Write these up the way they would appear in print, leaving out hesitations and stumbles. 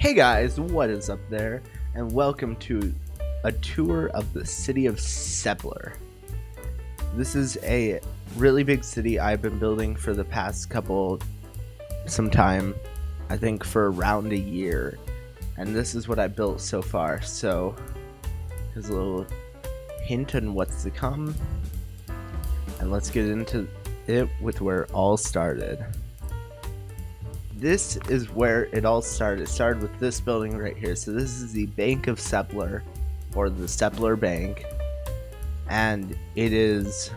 Hey guys, what is up there? And welcome to a tour of the city of Sepler. This is a really big city I've been building for the past some time, I think for around a year. And this is what I built so far. So here's a little hint on what's to come. And let's get into it with where it all started. This is where it all started. It started with this building right here. So this is the Bank of Sepler, or the Sepler Bank. And it is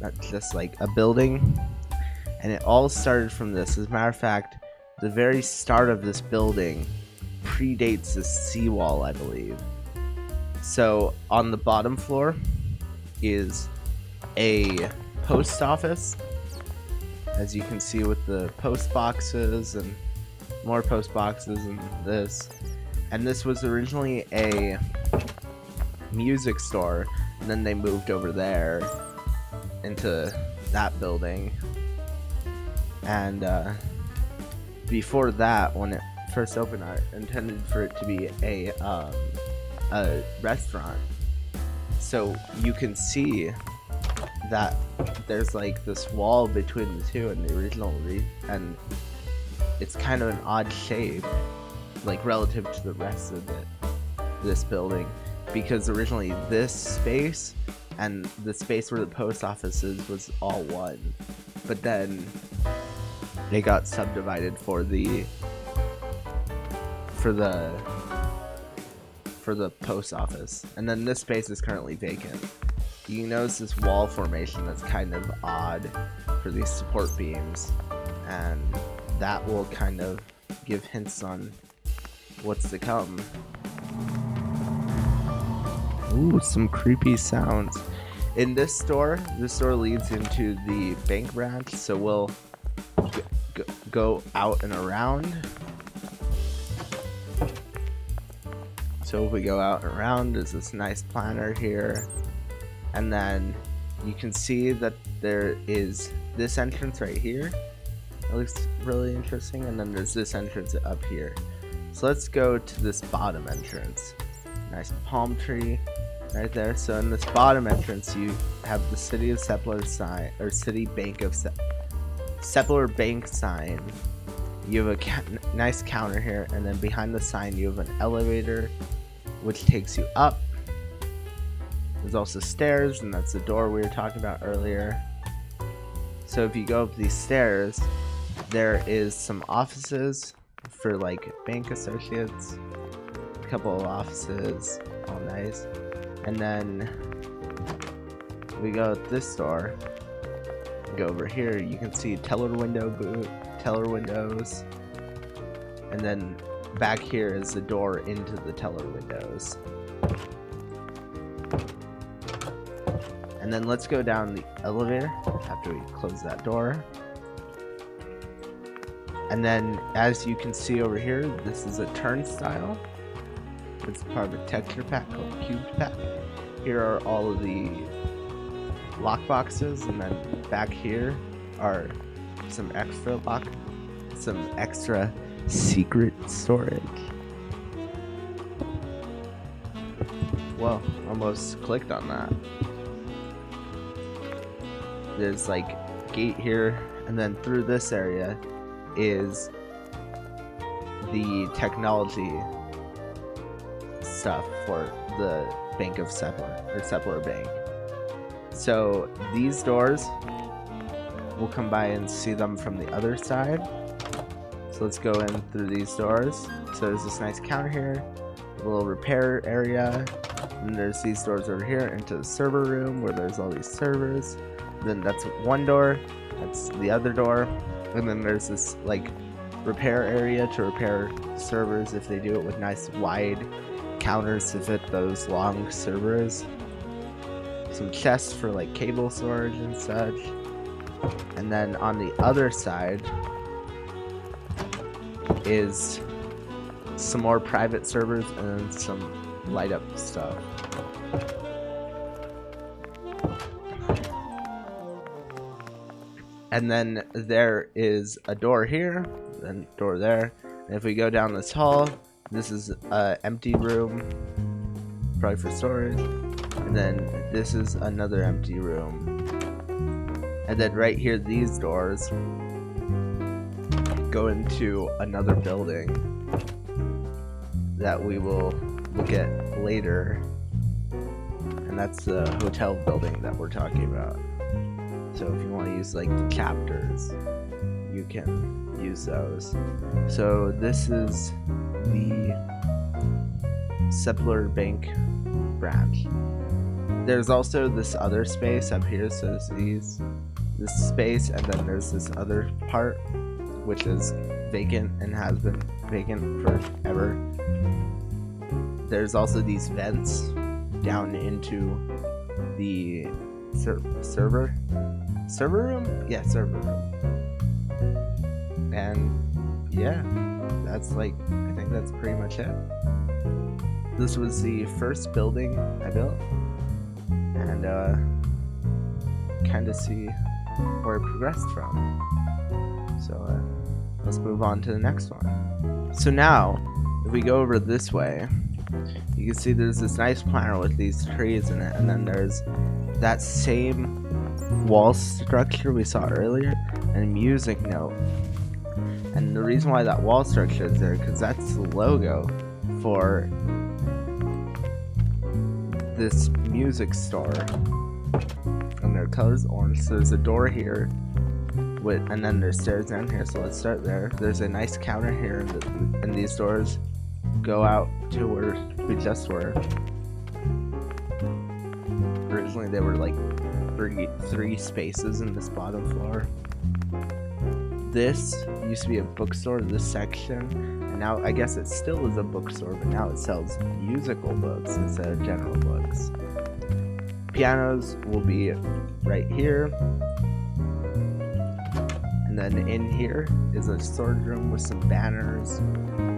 not just like a building. And it all started from this. As a matter of fact, the very start of this building predates the seawall, I believe. So on the bottom floor is a post office, as you can see, with the post boxes and more post boxes and this. And this was originally a music store, and then they moved over there into that building. And before that, when it first opened, I intended for it to be a restaurant. So you can see that there's like this wall between the two and the original and it's kind of an odd shape, like relative to the rest of this building, because originally this space and the space where the post office is was all one, but then they got subdivided for the post office, and then this space is currently vacant. You notice this wall formation that's kind of odd for these support beams, and that will kind of give hints on what's to come. Ooh, some creepy sounds. In this door leads into the bank branch, so we'll go out and around. So if we go out and around, there's this nice planter here. And then you can see that there is this entrance right here. It looks really interesting. And then there's this entrance up here. So let's go to this bottom entrance. Nice palm tree right there. So in this bottom entrance, you have the City of Sepler sign, or City Bank of Sepler Bank sign. You have a nice counter here. And then behind the sign, you have an elevator, which takes you up. There's also stairs, and that's the door we were talking about earlier. So if you go up these stairs, there is some offices for like bank associates, a couple of offices, all nice. And then we go at this door, go over here, you can see teller windows, and then back here is the door into the teller windows. And then let's go down the elevator after we close that door. And then, as you can see over here, this is a turnstile. It's part of a texture pack called Cubed Pack. Here are all of the lock boxes, and then back here are some extra secret storage. Whoa, almost clicked on that. There's like a gate here, and then through this area is the technology stuff for the Bank of Sepler, or Sepler Bank. So these doors, we'll come by and see them from the other side. So let's go in through these doors. So there's this nice counter here, a little repair area, and there's these doors over here into the server room where there's all these servers. Then that's one door, that's the other door, and then there's this like repair area to repair servers if they do it with nice wide counters to fit those long servers. Some chests for like cable storage and such. And then on the other side is some more private servers and then some light up stuff. And then there is a door here, then door there, If we go down this hall, this is an empty room, probably for storage. And then this is another empty room. And then right here, these doors go into another building that we will look at later. And that's the hotel building that we're talking about. So if you want to use like the chapters, you can use those. So this is the Sepler Bank branch. There's also this other space up here, so this space, and then there's this other part which is vacant and has been vacant forever. There's also these vents down into the server room? Yeah, server room. And yeah, that's like, I think that's pretty much it. This was the first building I built, and kind of see where it progressed from. So let's move on to the next one. So now, if we go over this way, you can see there's this nice planter with these trees in it, and then there's that same wall structure we saw earlier, and a music note. And the reason why that wall structure is there, because that's the logo for this music store, and their color's orange. So there's a door here, and then there's stairs down here, so let's start there. There's a nice counter here, and these doors go out to where we just were. Originally they were like three spaces in this bottom floor. This used to be a bookstore, this section, and now I guess it still is a bookstore, but now it sells musical books instead of general books. Pianos will be right here, and then in here is a storage room with some banners,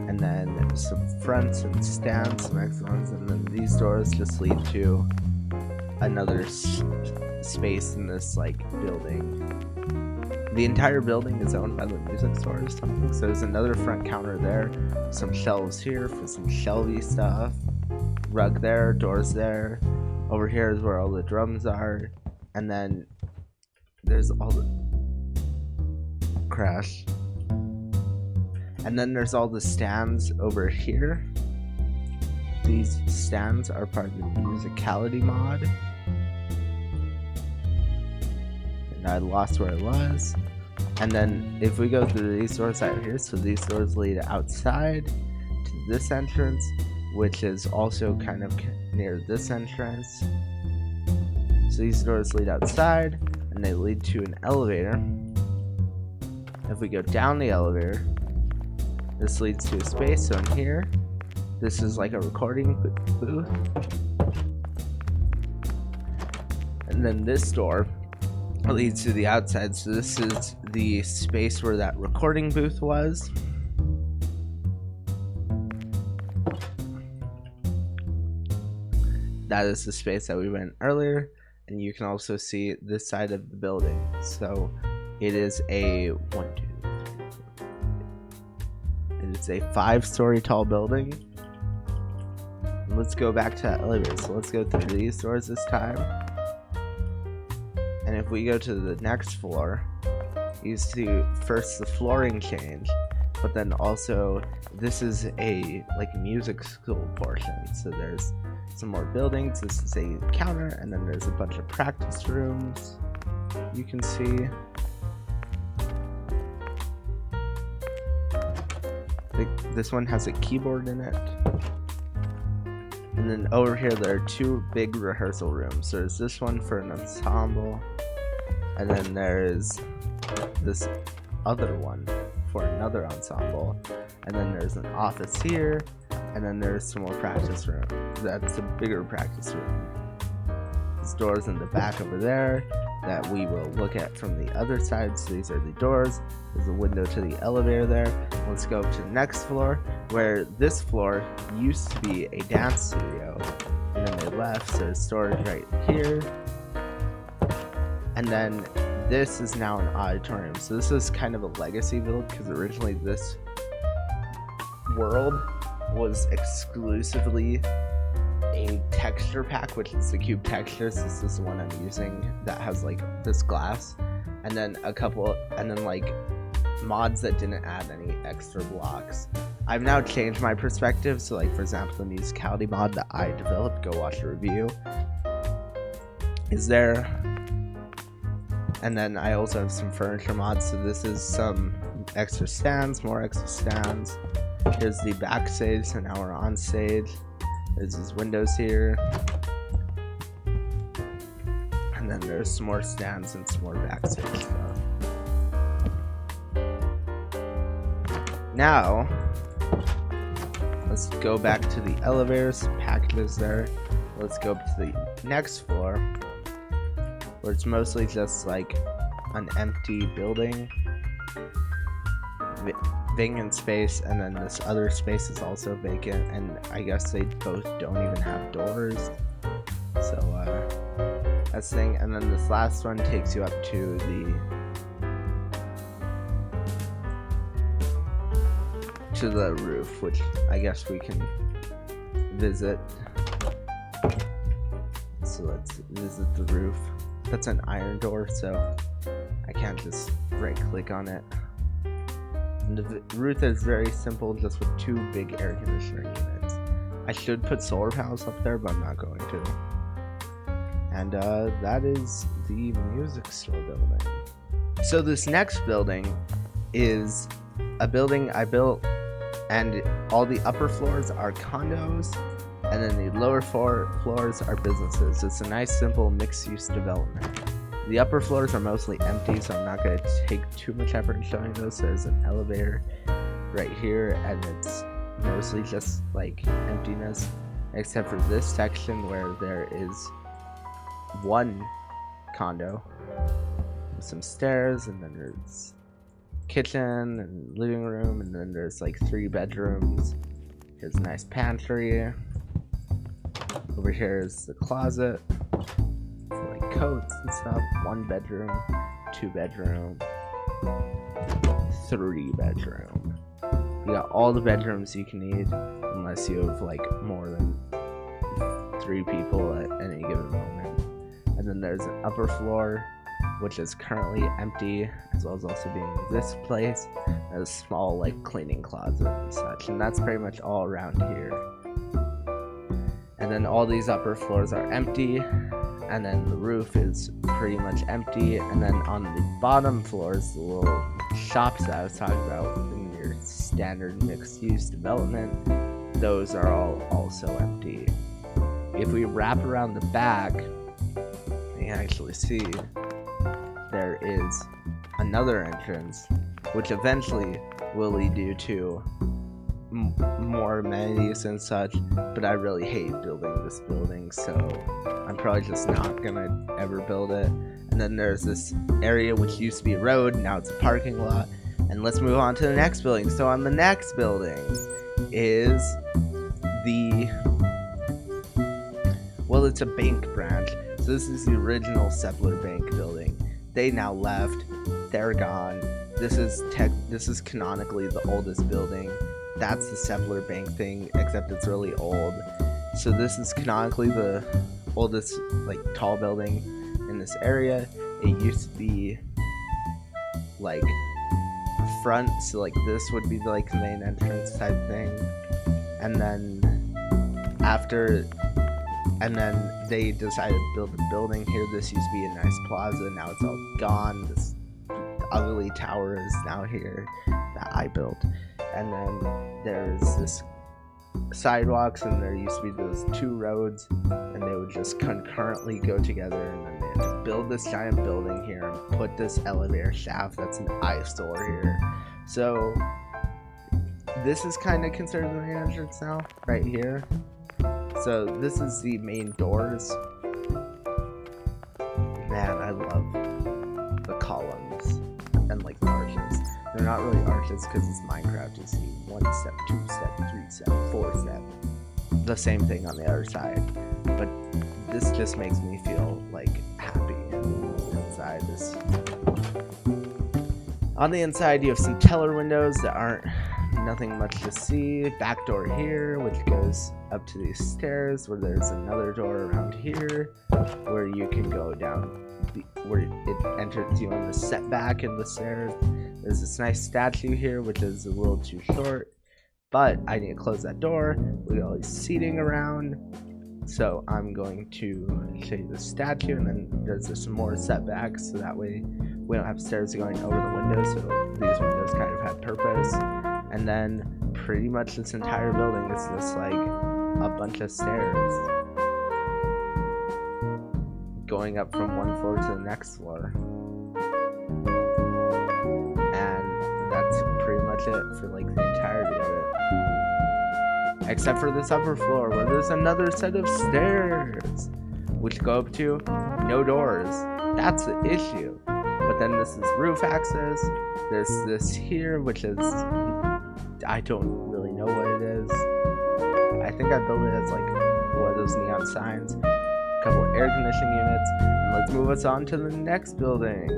and then some fronts and stands, some extra ones, and then these doors just lead to another space in this like building. The entire building is owned by the music store or something, so there's another front counter there, some shelves here for some shelvy stuff, rug there, doors there. Over here is where all the drums are, and then there's all the crash. And then there's all the stands over here. These stands are part of the musicality mod. And I lost where it was. And then if we go through these doors out here, so these doors lead outside to this entrance, which is also kind of near this entrance. So these doors lead outside, and they lead to an elevator. If we go down the elevator, this leads to a space. So in here, this is like a recording booth. And then this door leads to the outside. So this is the space where that recording booth was. That is the space that we went earlier, and you can also see this side of the building. So it is a 5-story tall building. And let's go back to that elevator. So let's go through these doors this time. And if we go to the next floor, you see first the flooring change, but then also this is a like music school portion. So there's some more buildings. This is a counter, and then there's a bunch of practice rooms you can see. This one has a keyboard in it. And then over here there are two big rehearsal rooms. There's this one for an ensemble, and then there's this other one for another ensemble, and then there's an office here, and then there's some more practice room. That's a bigger practice room. There's doors in the back over there that we will look at from the other side. So these are the doors. There's a window to the elevator there. Let's go up to the next floor, where this floor used to be a dance studio, and then they left, so there's storage right here. And then this is now an auditorium. So this is kind of a legacy build, because originally this world was exclusively a texture pack, which is the cube textures. This is the one I'm using that has like this glass, and then like mods that didn't add any extra blocks. I've now changed my perspective, so like for example the musicality mod that I developed, go watch the review, is there. And then I also have some furniture mods, so this is some extra stands, more extra stands. Here's the backstage, so now we're on stage. There's these windows here. And then there's some more stands and some more backstage stuff. Now, let's go back to the elevators, packages there. Let's go up to the next floor, where it's mostly just like an empty building, vacant space, and then this other space is also vacant, and I guess they both don't even have doors. So that's the thing. And then this last one takes you up to the roof, which I guess we can visit. So let's visit the roof. That's an iron door, so I can't just right click on it. And the roof is very simple, just with 2 big air conditioner units. I should put solar panels up there, but I'm not going to. And that is the music store building. So this next building is a building I built, and all the upper floors are condos, and then the lower floors are businesses. It's a nice, simple, mixed-use development. The upper floors are mostly empty, so I'm not going to take too much effort in showing those. There's an elevator right here, and it's mostly just like emptiness, except for this section where there is 1 condo with some stairs, and then there's kitchen and living room, and then there's like 3 bedrooms. Here's a nice pantry. Over here is the closet for like coats and stuff. 1 bedroom, 2 bedroom, 3 bedroom. You got all the bedrooms you can need, unless you have like more than 3 people at any given moment. And then there's an upper floor, which is currently empty, as well as also being this place, a small like cleaning closet and such. And that's pretty much all around here. And then all these upper floors are empty, and then the roof is pretty much empty. And then on the bottom floors, the little shops that I was talking about in your standard mixed-use development, those are all also empty. If we wrap around the back, you can actually see there is another entrance, which eventually will lead you to more amenities and such, but I really hate building this building, so I'm probably just not gonna ever build it. And then there's this area which used to be a road, now it's a parking lot. And let's move on to the next building. So on the next building is it's a bank branch. So this is the original Sepler Bank building. They now left, they're gone. This is canonically the oldest building. That's the Sepler Bank thing, except it's really old. So this is canonically the oldest like tall building in this area. It used to be like front, so like this would be like the main entrance type thing. And then they decided to build a building here. This used to be a nice plaza, now it's all gone. This ugly tower is now here that I built. And then there's this sidewalks, and there used to be those 2 roads, and they would just concurrently go together, and then they had to build this giant building here and put this elevator shaft that's an eyesore here. So this is kind of considered the main entrance now, right here. So this is the main doors. Man, I love the columns and like the arches. They're not really arches because it's Minecraft. You see 1 step, 2 step, 3 step, 4 step. The same thing on the other side. But this just makes me feel like happy inside this. On the inside you have some teller windows that aren't nothing much to see. Back door here, which goes up to these stairs, where there's another door around here, where you can go down, where it enters you on the setback in the stairs. There's this nice statue here, which is a little too short, but I need to close that door. We got all these seating around, so I'm going to show you the statue, and then there's this more setbacks, so that way we don't have stairs going over the windows, so these windows kind of have purpose. And then pretty much this entire building is just like a bunch of stairs going up from one floor to the next floor. And that's pretty much it for like the entirety of it. Except for this upper floor where there's another set of stairs which go up to no doors. That's the issue. But then this is roof access. There's this here, which is, I don't really know what it is. I think I built it as like one of those neon signs. A couple air conditioning units. And let's move us on to the next building,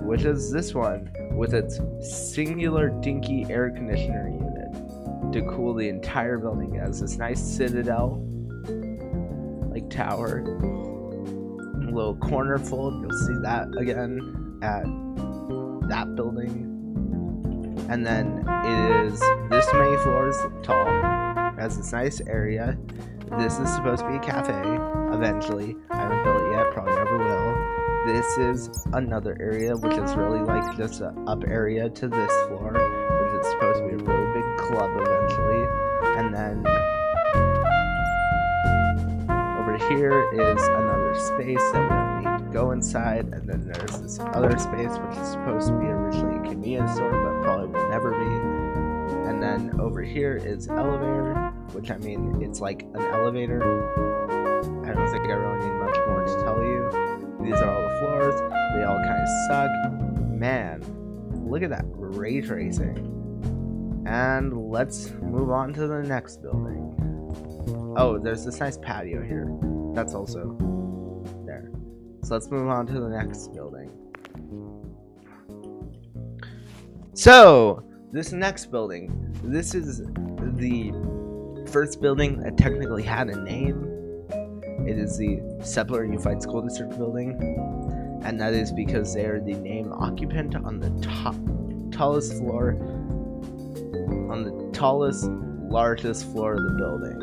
which is this one with its singular dinky air conditioner unit to cool the entire building. It has this nice citadel like tower. A little corner fold, you'll see that again at that building. And then it is this many floors tall. It has this nice area. This is supposed to be a cafe eventually. I haven't built it yet, probably never will. This is another area which is really like just an up area to this floor, which is supposed to be a really big club eventually. And then over here is another space that we don't need to go inside, and then there's this other space which is supposed to be originally a convenience store but probably will never be. And then over here is elevator, which I mean it's like an elevator. I don't think I really need much more to tell you. These are all the floors. They all kind of suck. Man, look at that ray tracing. And let's move on to the next building. Oh, there's this nice patio here. That's also there. So let's move on to the next building. So, this next building, this is the first building that technically had a name. It is the Sepler Unified School District building, and that is because they are the named occupant on the tallest floor, on the tallest, largest floor of the building.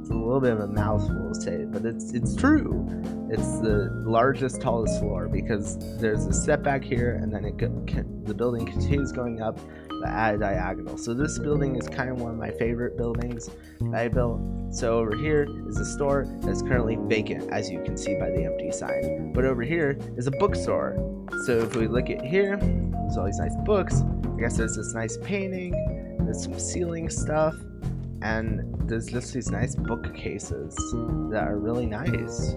It's a little bit of a mouthful to say, but it's true. It's the largest, tallest floor because there's a setback here, and then the building continues going up at a diagonal. So this building is kind of one of my favorite buildings that I built. So over here is a store that's currently vacant, as you can see by the empty sign. But over here is a bookstore. So if we look at here, there's all these nice books. I guess there's this nice painting. There's some ceiling stuff. And there's just these nice bookcases that are really nice.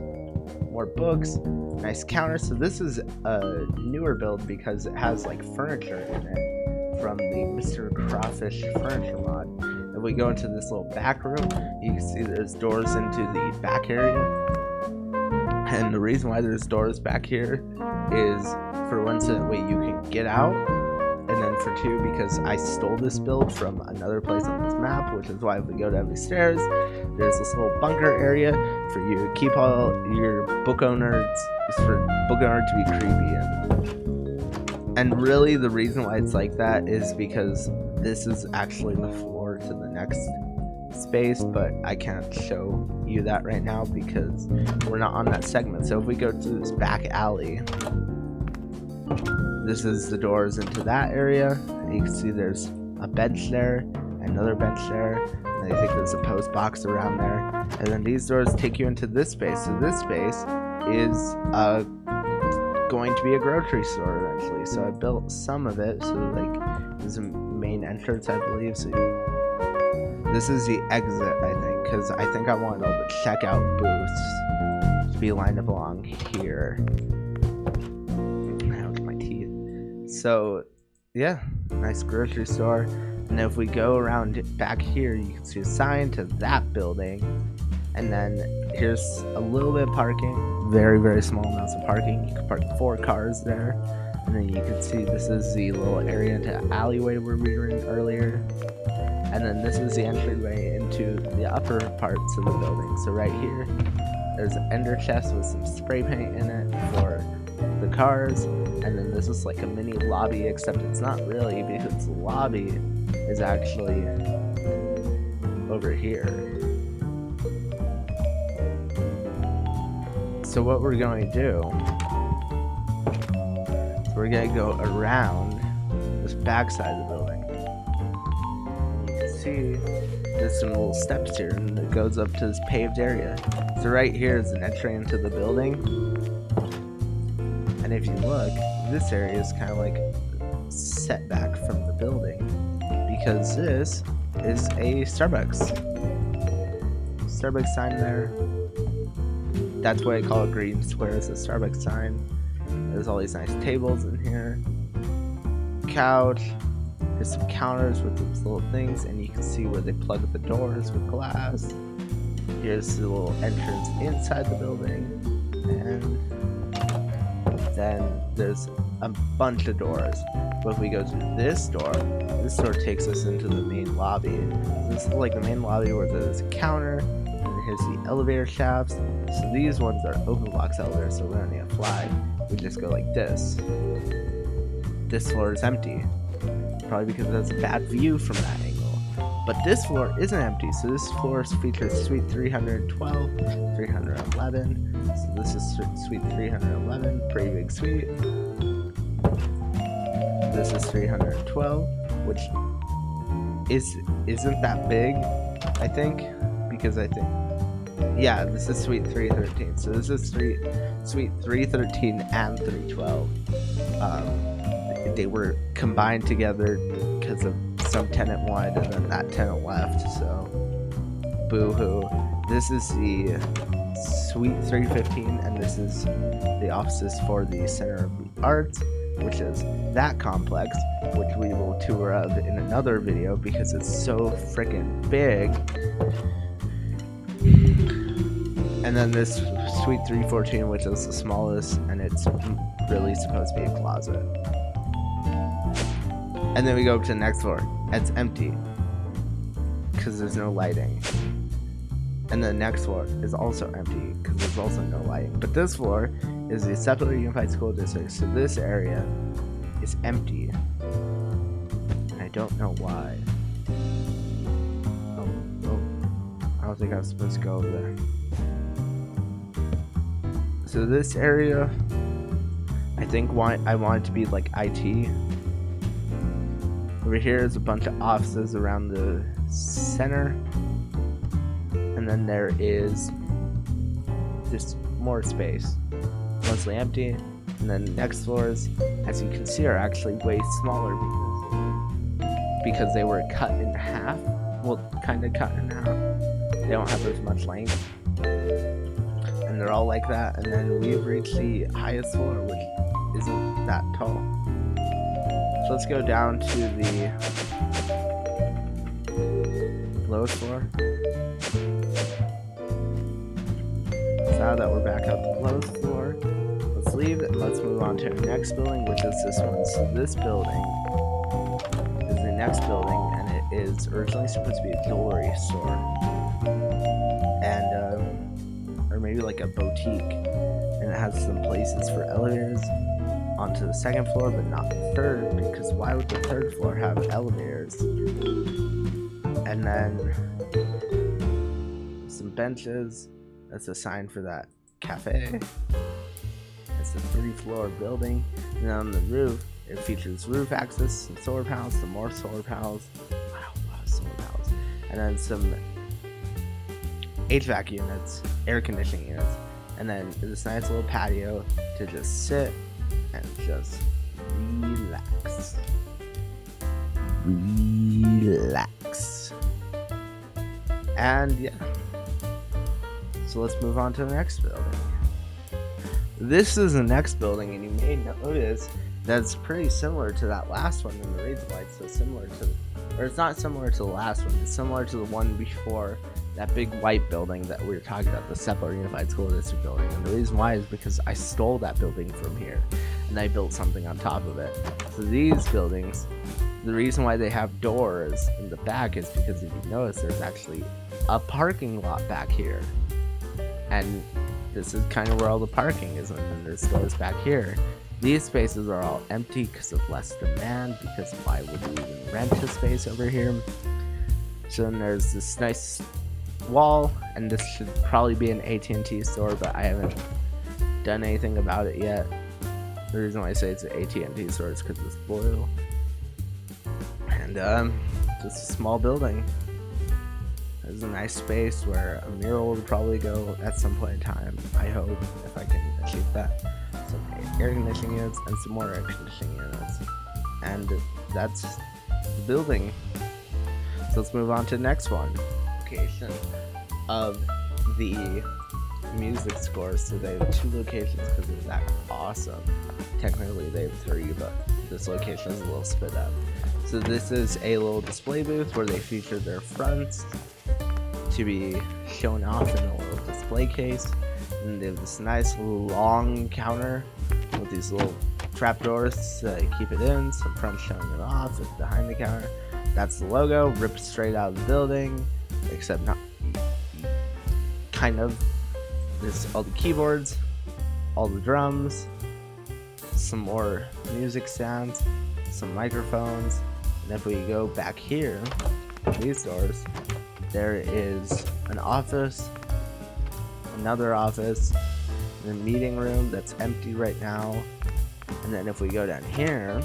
More books, nice counters. So this is a newer build because it has like furniture in it from the Mr. Crawfish furniture mod. If we go into this little back room, you can see there's doors into the back area. And the reason why there's doors back here is for one, so that way you can get out, and then for two, because I stole this build from another place on this map, which is why if we go down these stairs, there's this little bunker area for you to keep all your book owners, for book owner to be creepy in. And really the reason why it's like that is because this is actually the floor to the next space, but I can't show you that right now because we're not on that segment. So if we go to this back alley, this is the doors into that area. And you can see there's a bench there, another bench there, and I think there's a post box around there. And then these doors take you into this space. So this space is going to be a grocery store eventually. So I built some of it. So like there's a main entrance, I believe. So this is the exit, I think, because I think I want all the checkout booths to be lined up along here. So yeah, nice grocery store. And if we go around back here, you can see a sign to that building. And then here's a little bit of parking, very, very small amounts of parking. You can park 4 cars there. And then you can see this is the little area into alleyway we were in earlier. And then this is the entryway into the upper parts of the building. So right here, there's an ender chest with some spray paint in it for the cars. And then this is like a mini lobby, except it's not really, because the lobby is actually over here. So what we're going to do, we're going to go around this back side of the building. You can see there's some little steps here, and it goes up to this paved area. So right here is an entry into the building. And if you look, this area is kind of like set back from the building, because this is a Starbucks sign there. That's why I call it green square, is a Starbucks sign. There's all these nice tables in here, couch, there's some counters with these little things, and you can see where they plug the doors with glass. Here's the little entrance inside the building, and then there's a bunch of doors. But if we go to this door takes us into the main lobby. This is like the main lobby where there's a counter, and here's the elevator shafts. So these ones are open box elevators, so we don't need to fly. We just go like this. This floor is empty, probably because it has a bad view from that angle. But this floor isn't empty, so this floor features suite 312, 311. So this is suite 311, pretty big suite. This is 312, which isn't that big, I think, because yeah, this is suite 313. So this is suite 313 and 312. They were combined together because of some tenant wanted, and then that tenant left. So, boo-hoo. This is the suite 315, and this is the offices for the Center of the Arts, which is that complex, which we will tour of in another video because it's so freaking big. And then this suite 314, which is the smallest, and it's really supposed to be a closet. And then we go up to the next floor. It's empty because there's no lighting. And the next floor is also empty because there's also no lighting. But this floor is the Sepler Unified School District, so this area is empty. And I don't know why. Oh, I don't think I was supposed to go over there. So this area, I think I want it to be like IT. Over here is a bunch of offices around the center. And then there is just more space. Mostly empty. And then the next floors, as you can see, are actually way smaller because they were cut in half. Well, kind of cut in half. They don't have as much length. And they're all like that. And then we've reached the highest floor, which isn't that tall. So let's go down to the lowest floor. So now that we're back up the lowest floor, let's leave and let's move on to our next building, which is this one. So this building is the next building, and it is originally supposed to be a jewelry store. And, or maybe like a boutique. And it has some places for elevators onto the second floor, but not the third, because why would the third floor have elevators? And then some benches. That's a sign for that cafe. It's a 3-floor building, and on the roof it features roof access, some solar panels, some more solar panels. Wow, a lot of solar panels. And then some HVAC units, air conditioning units, and then this nice little patio to just sit and just relax. And yeah. So let's move on to the next building. This is the next building, and you may notice that's pretty similar to that last one, and the reason why it's so similar to, or it's not similar to the last one, it's similar to the one before, that big white building that we were talking about, the Sepler Unified School District building. And the reason why is because I stole that building from here. and I built something on top of it. So these buildings, the reason why they have doors in the back is because if you notice, there's actually a parking lot back here. And this is kind of where all the parking is, and then there's doors back here. These spaces are all empty because of less demand, because why would you even rent a space over here? So then there's this nice wall, and this should probably be an AT&T store, but I haven't done anything about it yet. The reason why I say it's an AT&T store is because it's blue. And just a small building. There's a nice space where a mural would probably go at some point in time, I hope, if I can achieve that. Some air conditioning units and some more air conditioning units. And that's the building. So let's move on to the next one. Location of the music score. So they have 2 locations because it's that awesome. Technically they have 3, but this location is a little split up. So this is a little display booth where they feature their fronts to be shown off in a little display case. And they have this nice long counter with these little trapdoors to keep it in, some fronts showing it off behind the counter. That's the logo, ripped straight out of the building, except not kind of. There's all the keyboards, all the drums, some more music stands, some microphones, and if we go back here, these doors, there is an office, another office, and a meeting room that's empty right now. And then if we go down here,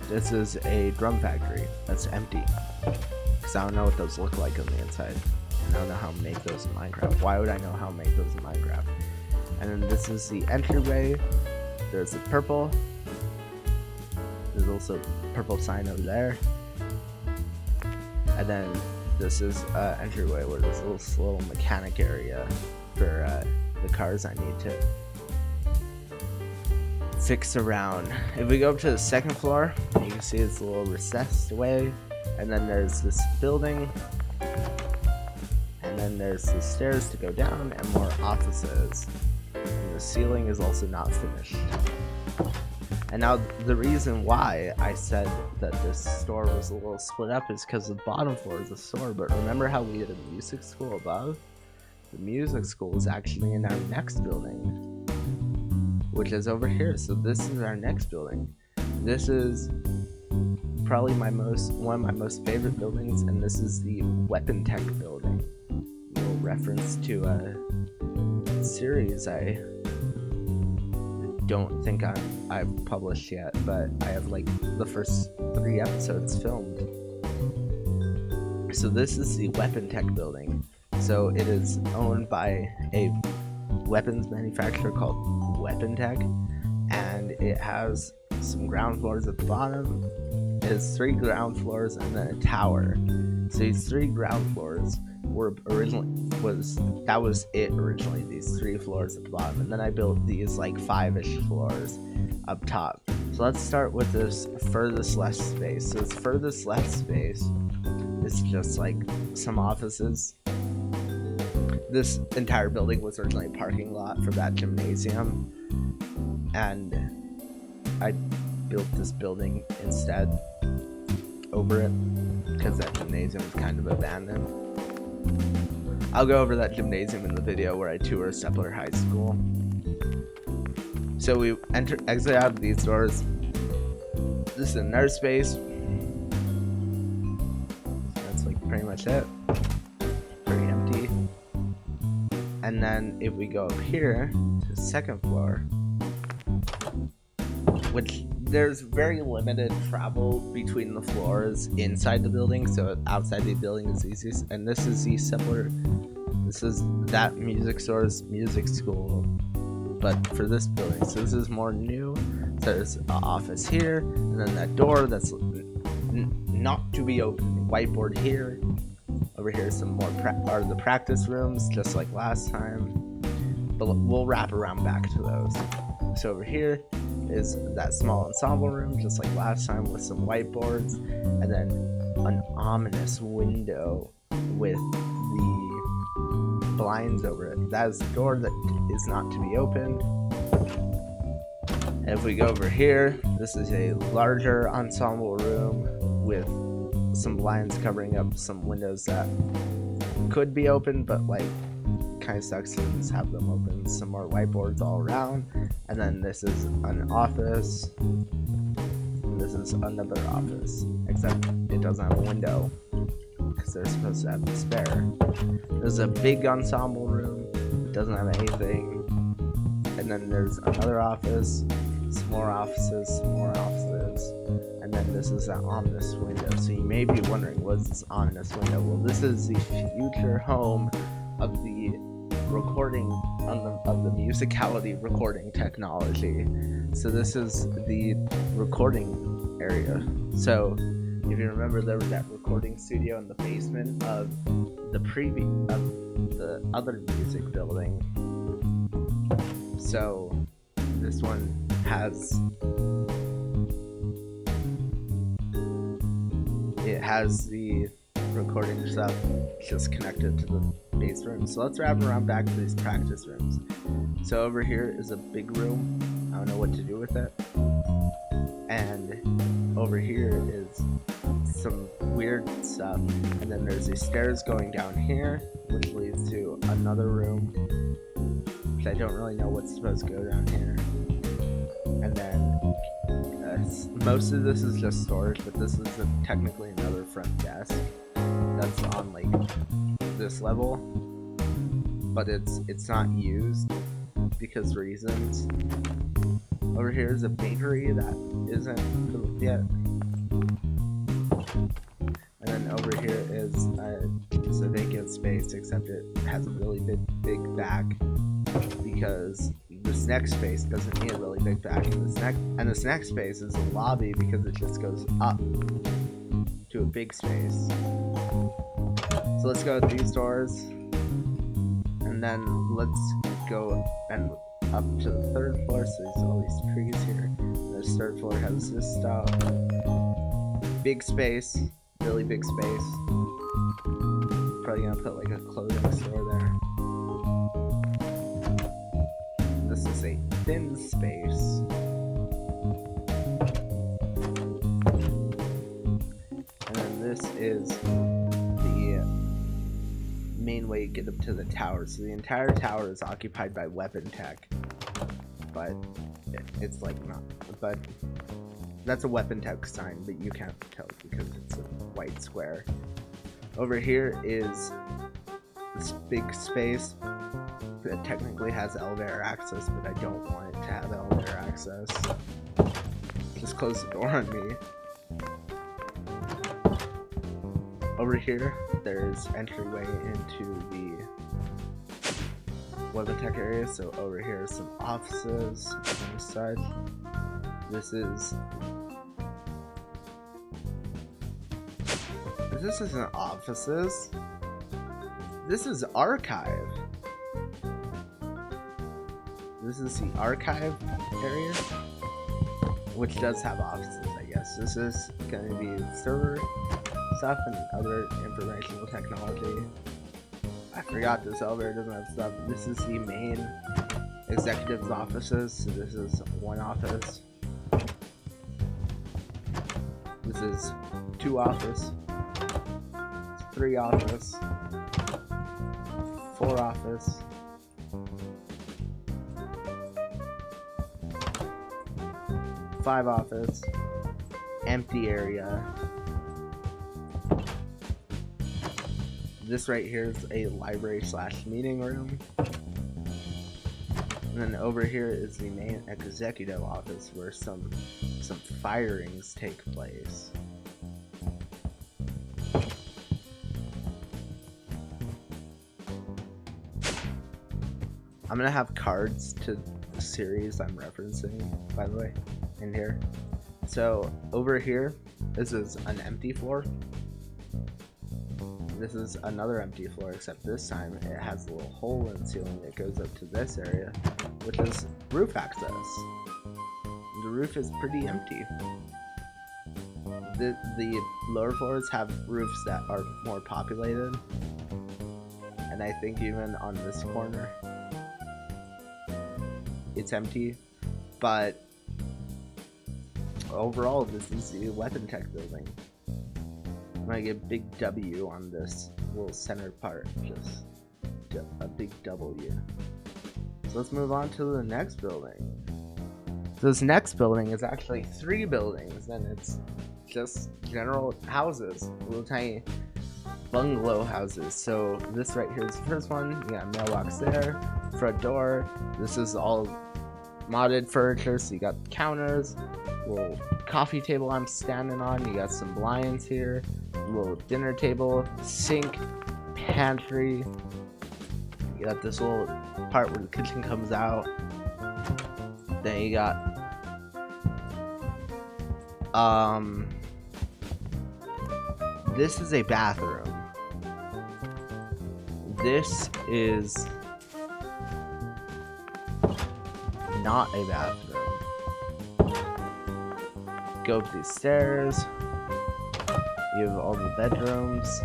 this is a drum factory that's empty. Because I don't know what those look like on the inside. And I don't know how to make those in Minecraft. Why would I know how to make those in Minecraft? And then this is the entryway. There's a purple. There's also a purple sign over there. And then this is an entryway where there's a little mechanic area for the cars I need to fix around. If we go up to the second floor, you can see it's a little recessed away. And then there's this building. And then there's the stairs to go down and more offices. And the ceiling is also not finished. And now the reason why I said that this store was a little split up is because the bottom floor is a store. But remember how we had a music school above? The music school is actually in our next building, which is over here. So this is our next building. This is probably one of my most favorite buildings, and this is the WeponTec Building. A little reference to a series I don't think I've published yet, but I have like the first 3 episodes filmed. So this is the WeponTec Building. So it is owned by a weapons manufacturer called WeponTec, and it has some ground floors at the bottom. It has 3 ground floors and then a tower. So these 3 ground floors were originally these 3 floors at the bottom, and then I built these like 5-ish floors up top. So let's start with this furthest left space. So this furthest left space is just like some offices. This entire building was originally a parking lot for that gymnasium, and I built this building instead over it because that gymnasium was kind of abandoned. I'll go over that gymnasium in the video where I tour Sepler High School. So we exit out of these doors. This is another space. That's like pretty much it. Pretty empty. And then if we go up here to the second floor, which there's very limited travel between the floors inside the building, so outside the building is easiest. And this is the Sepler. This is that music store's music school, but for this building. So this is more new. So there's an office here, and then that door that's not to be opened. Whiteboard here. Over here, some more are the practice rooms, just like last time. But we'll wrap around back to those. So over here is that small ensemble room, just like last time, with some whiteboards, and then an ominous window with the blinds over it. That is the door that is not to be opened. And if we go over here, this is a larger ensemble room with some blinds covering up some windows that could be open, but like kind of sucks to just have them open. Some more whiteboards all around, and then this is an office, and this is another office, except it doesn't have a window because they're supposed to have a spare. There's a big ensemble room, it doesn't have anything, and then there's another office, some more offices, some more offices, and then this is an ominous window. So you may be wondering, what's this ominous window? Well, this is the future home of the recording of the musicality recording technology. So this is the recording area. So if you remember, there was that recording studio in the basement of the other music building. So this one has the recording stuff just connected to the base room. So let's wrap around back to these practice rooms. So over here is a big room. I don't know what to do with it. And over here is some weird stuff. And then there's these stairs going down here, which leads to another room, which I don't really know what's supposed to go down here. And then most of this is just storage, but this is technically another front desk that's on like this level, but it's not used because reasons. Over here is a bakery that isn't built yet, and then over here is a vacant space, except it has a really big back because this next space doesn't need a really big back, and this next space is a lobby because it just goes up to a big space. So let's go with these doors, and then let's go and up to the third floor. So there's all these trees here. This third floor has this stuff. Big space, really big space. Probably gonna put like a clothing store there. This is a thin space. And then this is the main way you get up to the tower. So the entire tower is occupied by WeponTec, but it's like not. But that's a WeponTec sign, but you can't tell because it's a white square. Over here is this big space that technically has elevator access, but I don't want it to have elevator access. Just close the door on me. Over here, there's entryway into the WeponTec area. So over here are some offices on this side. This isn't offices. This is archive. This is the archive area, which does have offices, I guess. This is going to be server stuff and other informational technology. I forgot this elevator doesn't have stuff. This is the main executive's offices. So this is one office. This is 2 office. 3 office. 4 office. 5 office. Empty area. This right here is a library / meeting room. And then over here is the main executive office where some firings take place. I'm gonna have cards to the series I'm referencing, by the way, in here. So over here, this is an empty floor. This is another empty floor, except this time it has a little hole in the ceiling that goes up to this area, which is roof access. The roof is pretty empty. The lower floors have roofs that are more populated, and I think even on this corner it's empty. But overall, this is the WeponTec building. I'm gonna get big W on this little center part, just a big W. So let's move on to the next building. So this next building is actually 3 buildings, and it's just general houses, little tiny bungalow houses. So this right here is the first one. You got a mailbox there, front door. This is all modded furniture, so you got counters, little coffee table I'm standing on, you got some blinds here, little dinner table, sink, pantry, you got this little part where the kitchen comes out, then you got this is a bathroom, this is not a bathroom. Go up these stairs. You have all the bedrooms.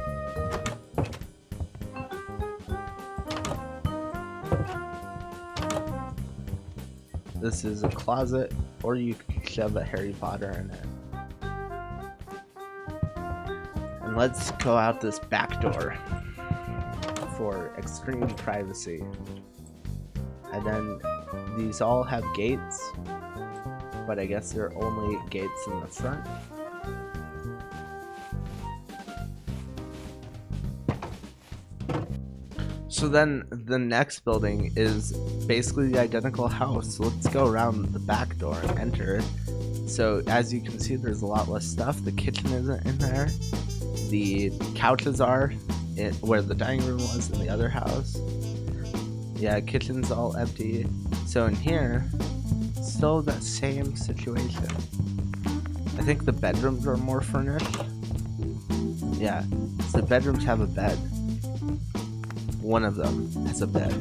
This is a closet, or you can shove a Harry Potter in it. And let's go out this back door for extreme privacy. And then these all have gates, but I guess there are only gates in the front. So then the next building is basically the identical house. So let's go around the back door and enter. So as you can see, there's a lot less stuff. The kitchen isn't in there. The couches are where the dining room was in the other house. Yeah, kitchen's all empty. So in here, still that same situation. I think the bedrooms are more furnished. Yeah, so the bedrooms have a bed. One of them has a bed.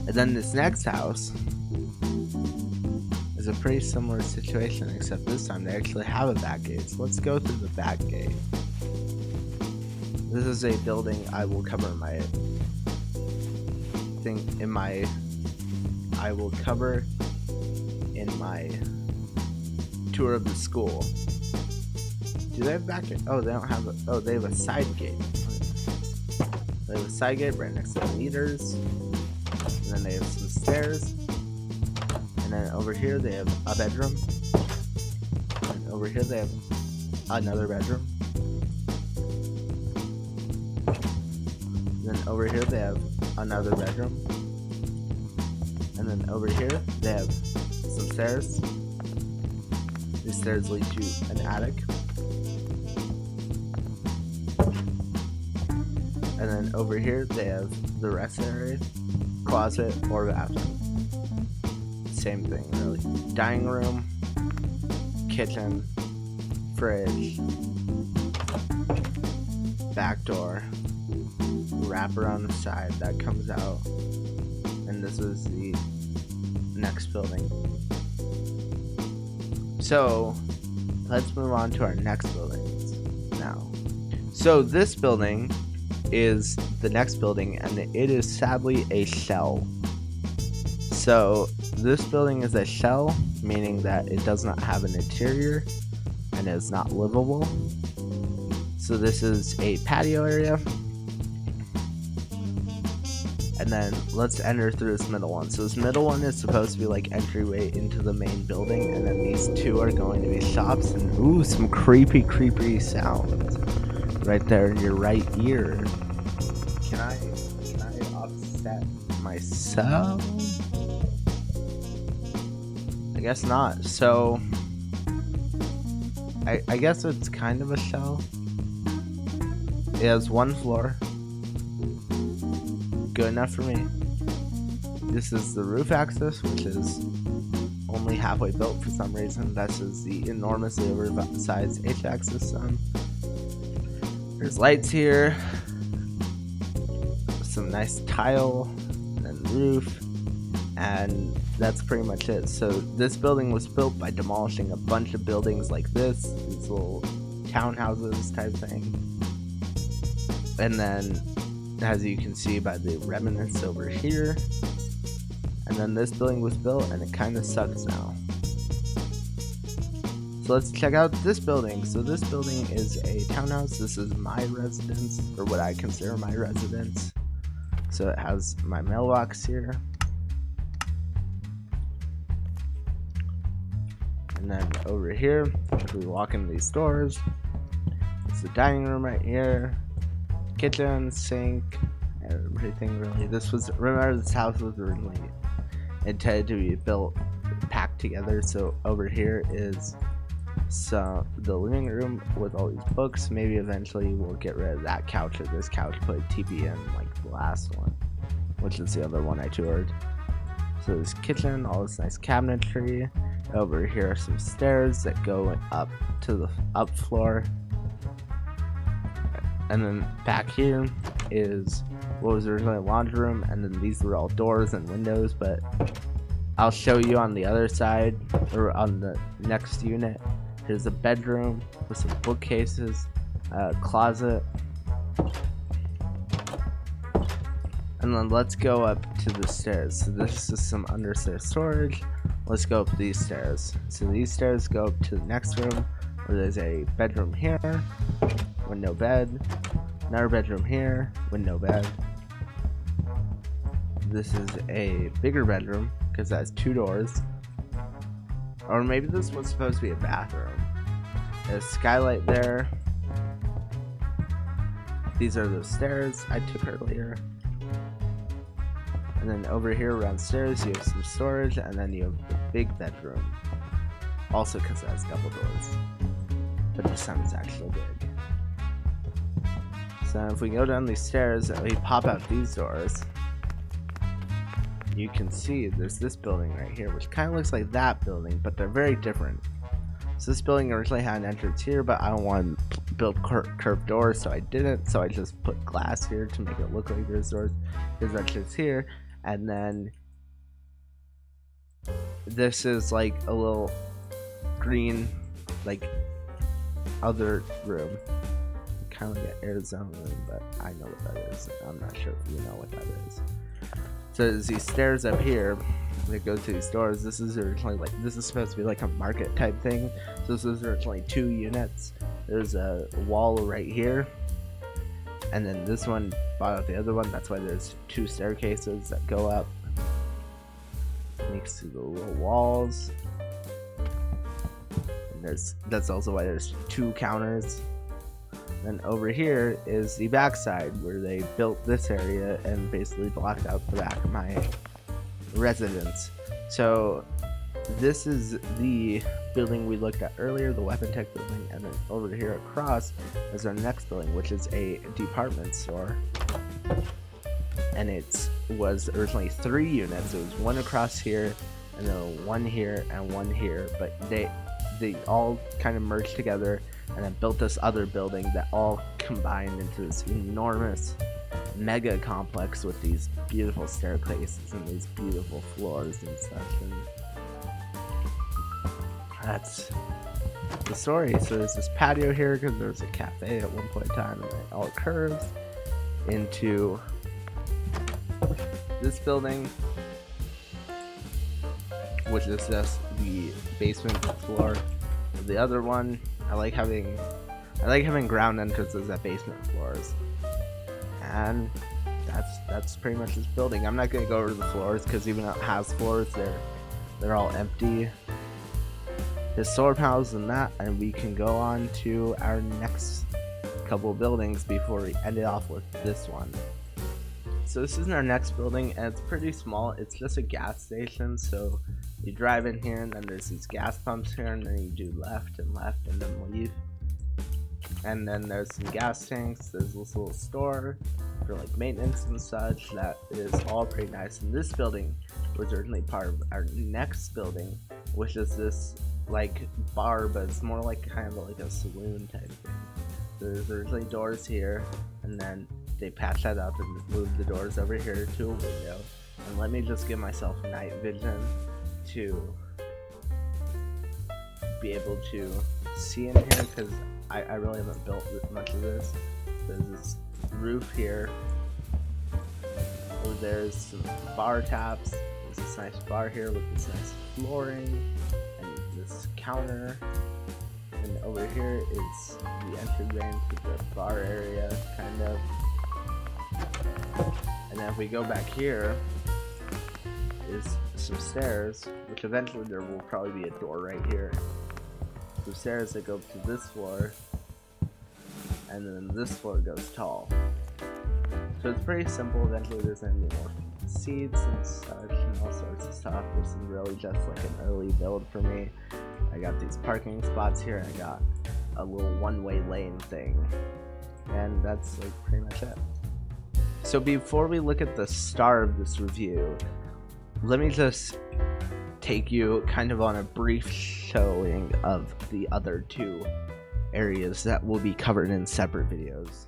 And then this next house is a pretty similar situation, except this time they actually have a back gate. So let's go through the back gate. This is a building I will cover in my tour of the school. Do they have back gate? Oh, they don't have they have a side gate. They have a side gate right next to the meters. And then they have some stairs. And then over here they have a bedroom. And over here they have another bedroom. And then over here they have another bedroom. And then over here they have some stairs. These stairs lead to an attic. And then over here they have the rest area, closet, or bathroom. Same thing, really. Dining room, kitchen, fridge, back door, wrap around the side that comes out, and this is the next building. So let's move on to our next buildings now. So this building is the next building, and it is sadly a shell. So this building is a shell, meaning that it does not have an interior and is not livable. So this is a patio area. And then let's enter through this middle one. So this middle one is supposed to be like entryway into the main building, and then these two are going to be shops. And ooh, some creepy sounds right there in your right ear. Can I offset myself? I guess not. So I guess it's kind of a shell. It has one floor. Good enough for me. This is the roof access, which is only halfway built for some reason. This is the enormously oversized HVAC system. There's lights here, some nice tile, and then roof, and that's pretty much it. So this building was built by demolishing a bunch of buildings like this, these little townhouses type thing, and then as you can see by the remnants over here. And then this building was built and it kind of sucks now. So let's check out this building. So this building is a townhouse. This is my residence, or what I consider my residence. So it has my mailbox here. And then over here, if we walk in these doors, it's the dining room right here, kitchen, sink, everything really. Remember this house was originally intended to be built, packed together. So over here is the living room with all these books. Maybe eventually we'll get rid of that couch or this couch, put a TV in like the last one, which is the other one I toured. So this kitchen, all this nice cabinetry. Over here are some stairs that go up to the up floor. And then back here is what was originally a laundry room, and then these were all doors and windows, but I'll show you on the other side, or on the next unit. Here's a bedroom with some bookcases, a closet. And then let's go up to the stairs. So this is some understairs storage. Let's go up these stairs. So these stairs go up to the next room, where there's a bedroom here with no bed. Another bedroom here with no bed. This is a bigger bedroom because it has 2 doors. Or maybe this was supposed to be a bathroom. There's a skylight there. These are the stairs I took earlier. And then over here around stairs you have some storage, and then you have the big bedroom. Also because it has double doors. But this time it's actually big. So if we go down these stairs and we pop out these doors, you can see there's this building right here, which kind of looks like that building, but they're very different. So this building originally had an entrance here, but I don't want to build curved doors, so I didn't. So I just put glass here to make it look like there's doors. There's entrance here, and then this is like a little green, like other room. Kind of like an Arizona room, but I know what that is. I'm not sure if you know what that is. So there's these stairs up here that go to these doors. This is originally this is supposed to be like a market type thing. So this is originally 2 units. There's a wall right here, and then this one bought out the other one. That's why there's 2 staircases that go up next to the little walls. And that's also why there's 2 counters. And over here is the backside, where they built this area and basically blocked out the back of my residence. So this is the building we looked at earlier, the WeponTec building, and then over here across is our next building, which is a department store. And it was originally 3 units. It was 1 across here, and then 1 here and 1 here, but they all kind of merged together and then built this other building that all combined into this enormous mega complex with these beautiful staircases and these beautiful floors and stuff. And that's the story. So there's this patio here because there was a cafe at one point in time, and it all curves into this building, which is just the basement floor of the other one. I like having ground entrances at basement floors, and that's pretty much this building. I'm not gonna go over the floors because even though it has floors, they're all empty. There's solar panels and that, and we can go on to our next couple of buildings before we end it off with this one. So this is our next building, and it's pretty small. It's just a gas station, so you drive in here and then there's these gas pumps here, and then you do left and then leave. And then there's some gas tanks. There's this little store for like maintenance and such that is all pretty nice. And this building was originally part of our next building, which is this like bar, but it's more like kind of like a saloon type thing. So there's originally doors here, and then they patched that up and moved the doors over here to a window. And let me just give myself night vision to be able to see in here, because I really haven't built much of this. There's this roof here there is some bar taps. There's this nice bar here with this nice flooring and this counter. And over here is the entryway into the bar area, kind of. And then if we go back here, is some stairs, which eventually there will probably be a door right here. Some stairs that go up to this floor, and then this floor goes tall. So it's pretty simple. Eventually there's gonna be more seats and such and all sorts of stuff. This is really just like an early build for me. I got these parking spots here, and I got a little one-way lane thing, and that's like pretty much it. So before we look at the star of this review, let me just take you kind of on a brief showing of the other two areas that will be covered in separate videos.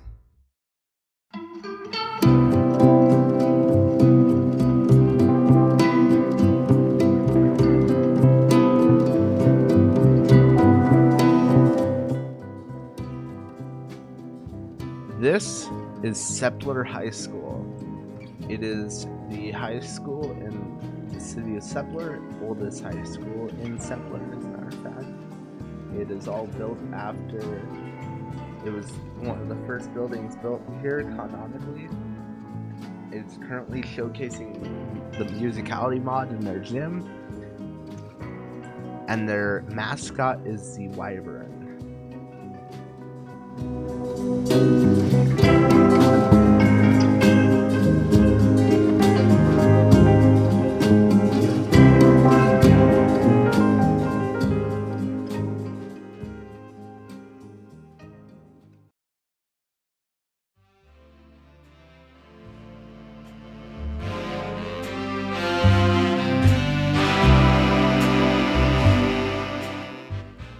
This is Sepler High School. It is the high school in the city of Sepler, oldest high school in Sepler, as a matter of fact. It is all built after, it was one of the first buildings built here canonically. It's currently showcasing the musicality mod in their gym, and their mascot is the Wyvern.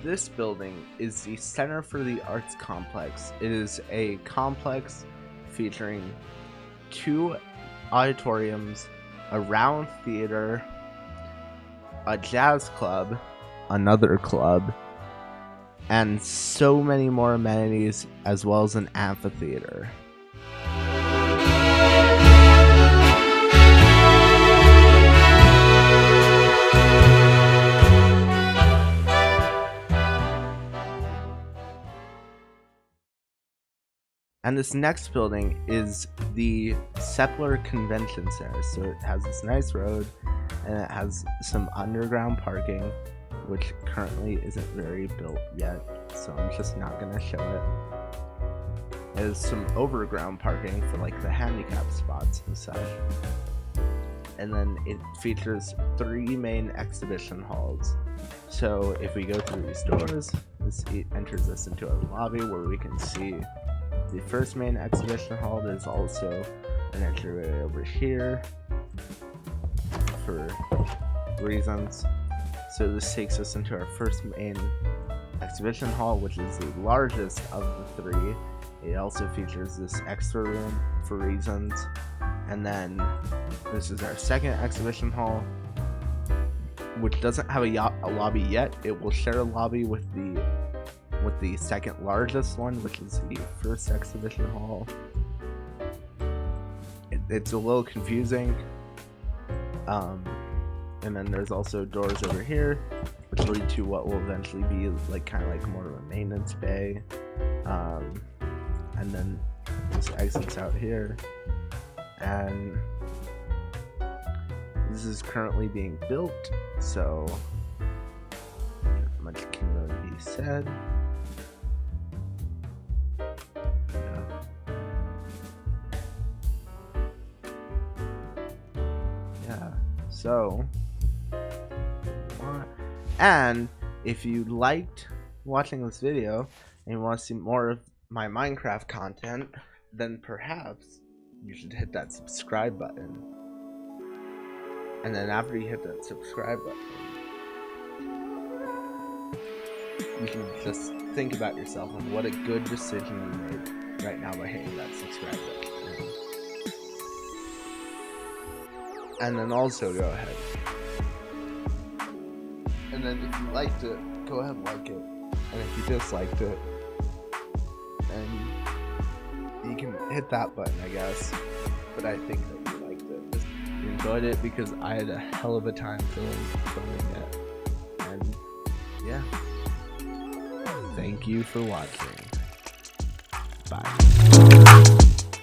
This building is the Center for the Arts Complex. It is a complex featuring 2 auditoriums, a round theater, a jazz club, another club, and so many more amenities, as well as an amphitheater. And this next building is the Sepler Convention Center. So it has this nice road, and it has some underground parking, which currently isn't very built yet, so I'm just not gonna show it. There's some overground parking for like the handicap spots and such. And then it features 3 main exhibition halls. So if we go through these doors, this enters us into a lobby where we can see the first main exhibition hall. There's also an entryway over here for reasons. So this takes us into our first main exhibition hall, which is the largest of the 3. It also features this extra room for reasons. And then this is our second exhibition hall, which doesn't have a lobby yet. It will share a lobby with the second largest one, which is the first exhibition hall. It's a little confusing. And then there's also doors over here, which lead to what will eventually be like kind of like more of a maintenance bay. And then this exits out here, and this is currently being built, so not much can really be said. So, and if you liked watching this video and you want to see more of my Minecraft content, then perhaps you should hit that subscribe button. And then after you hit that subscribe button, you can just think about yourself and what a good decision you made right now by hitting that subscribe button. And then also go ahead. And then if you liked it, go ahead and like it. And if you disliked it, then you can hit that button, I guess. But I think that you liked it. enjoyed it because I had a hell of a time filming it. And yeah, thank you for watching. Bye.